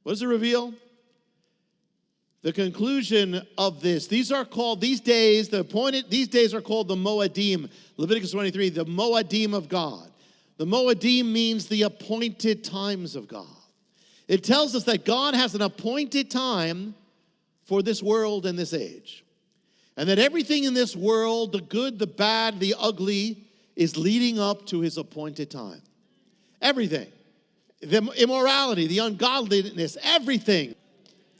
What does it reveal? The conclusion of this. These days are called the Moedeem. Leviticus 23, the Moedeem of God. The Moedeem means the appointed times of God. It tells us that God has an appointed time for this world and this age. And that everything in this world, the good, the bad, the ugly, is leading up to his appointed time. Everything. The immorality, the ungodliness, everything.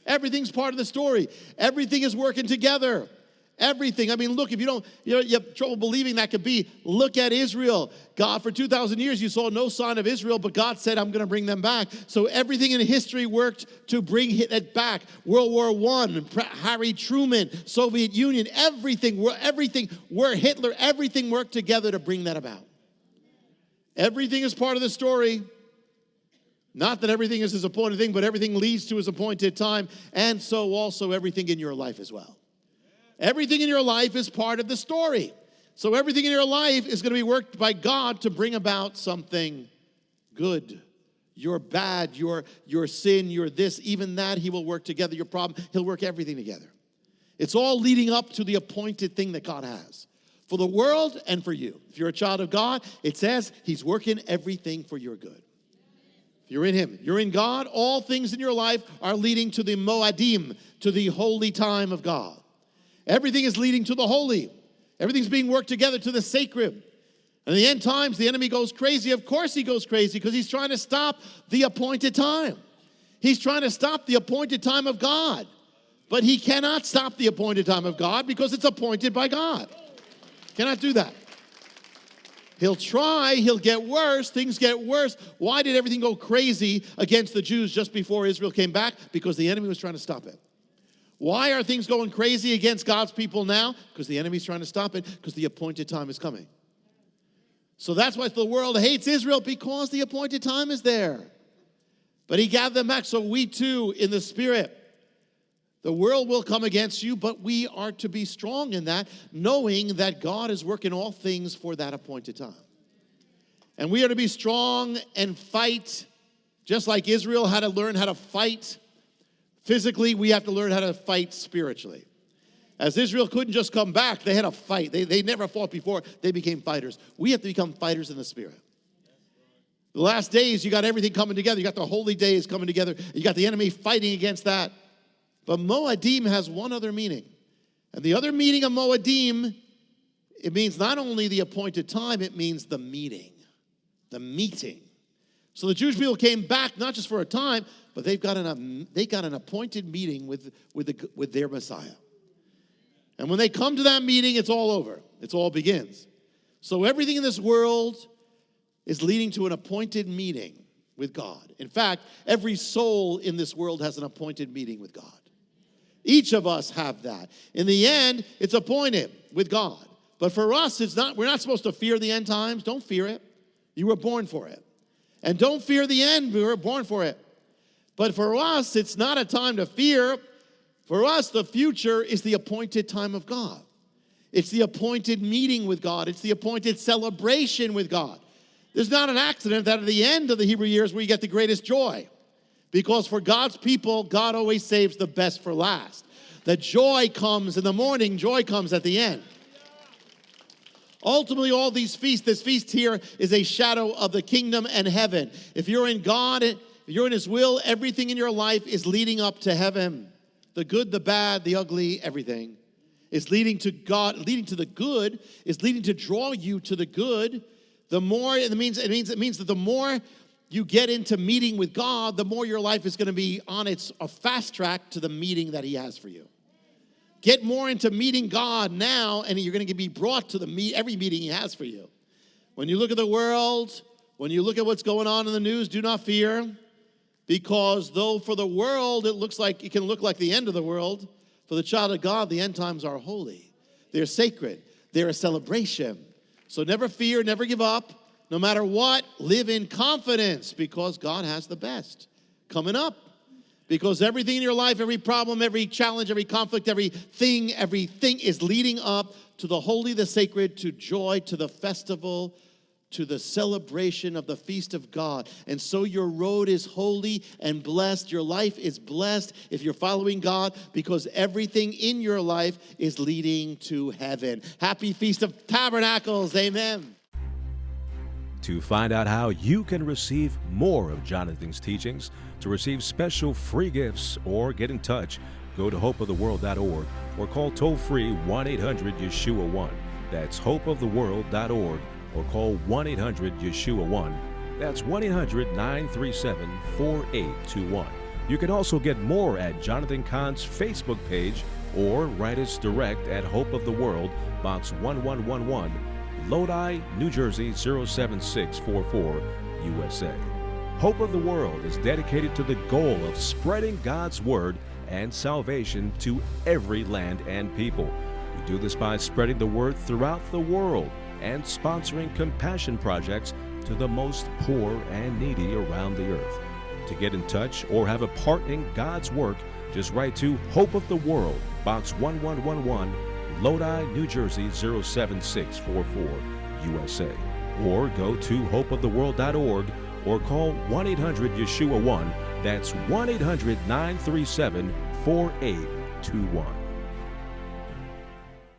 Everything's part of the story. Everything is working together. Everything. I mean, look, if you have trouble believing that could be, look at Israel. God, for 2,000 years, you saw no sign of Israel, but God said, I'm going to bring them back. So everything in history worked to bring it back. World War I, Harry Truman, Soviet Union, everything, Hitler, everything worked together to bring that about. Everything is part of the story. Not that everything is his appointed thing, but everything leads to his appointed time, and so also everything in your life as well. Everything in your life is part of the story. So everything in your life is going to be worked by God to bring about something good. Your bad, your sin, your this, even that he will work together. Your problem, he'll work everything together. It's all leading up to the appointed thing that God has for the world and for you. If you're a child of God, it says he's working everything for your good. If you're in him, you're in God, all things in your life are leading to the Moedeem, to the holy time of God. Everything is leading to the holy. Everything's being worked together to the sacred. And in the end times, the enemy goes crazy. Of course he goes crazy because he's trying to stop the appointed time. He's trying to stop the appointed time of God. But he cannot stop the appointed time of God because it's appointed by God. Cannot do that. He'll try, he'll get worse, things get worse. Why did everything go crazy against the Jews just before Israel came back? Because the enemy was trying to stop it. Why are things going crazy against God's people now? Because the enemy's trying to stop it, because the appointed time is coming. So that's why the world hates Israel, because the appointed time is there. But he gathered them back, so we too, in the Spirit, the world will come against you, but we are to be strong in that, knowing that God is working all things for that appointed time. And we are to be strong and fight, just like Israel had to learn how to fight. Physically, we have to learn how to fight spiritually. As Israel couldn't just come back, they had to fight. They never fought before. They became fighters. We have to become fighters in the Spirit. The last days, you got everything coming together. You got the holy days coming together. You got the enemy fighting against that. But Moedeem has one other meaning. And the other meaning of Moedeem, it means not only the appointed time, it means the meeting. The meeting. So the Jewish people came back not just for a time, but they got an appointed meeting with their Messiah. And when they come to that meeting, it's all over. It all begins. So everything in this world is leading to an appointed meeting with God. In fact, every soul in this world has an appointed meeting with God. Each of us have that. In the end, it's appointed with God. But for us, we're not supposed to fear the end times. Don't fear it. You were born for it. And don't fear the end. We were born for it. But for us, it's not a time to fear. For us, the future is the appointed time of God. It's the appointed meeting with God. It's the appointed celebration with God. There's not an accident that at the end of the Hebrew years we get the greatest joy. Because for God's people, God always saves the best for last. The joy comes in the morning, joy comes at the end. Ultimately, all these feasts, this feast here is a shadow of the kingdom and heaven. If you're in God, if you're in his will, everything in your life is leading up to heaven. The good, the bad, the ugly, everything is leading to God, leading to the good, is leading to draw you to the good. The more, it means that the more you get into meeting with God, the more your life is going to be on a fast track to the meeting that he has for you. Get more into meeting God now, and you're going to be brought to every meeting he has for you. When you look at the world, when you look at what's going on in the news, do not fear, because though for the world it can look like the end of the world, for the child of God, the end times are holy. They're sacred. They're a celebration. So never fear, never give up. No matter what, live in confidence, because God has the best coming up. Because everything in your life, every problem, every challenge, every conflict, everything is leading up to the holy, the sacred, to joy, to the festival, to the celebration of the feast of God. And so your road is holy and blessed. Your life is blessed if you're following God, because everything in your life is leading to heaven. Happy Feast of Tabernacles. Amen. To find out how you can receive more of Jonathan's teachings, to receive special free gifts, or get in touch, go to hopeoftheworld.org or call toll-free 1-800-YESHUA-1. That's hopeoftheworld.org. or call 1-800-YESHUA-1. That's 1-800-937-4821. You can also get more at Jonathan Cahn's Facebook page, or write us direct at Hope of the World, Box 1111, Lodi, New Jersey 07644, USA. Hope of the World is dedicated to the goal of spreading God's Word and salvation to every land and people. We do this by spreading the Word throughout the world and sponsoring compassion projects to the most poor and needy around the earth. To get in touch or have a part in God's work, just write to Hope of the World, Box 1111, Lodi, New Jersey 07644, USA. Or go to hopeoftheworld.org or call 1-800-YESHUA-1. That's 1-800-937-4821.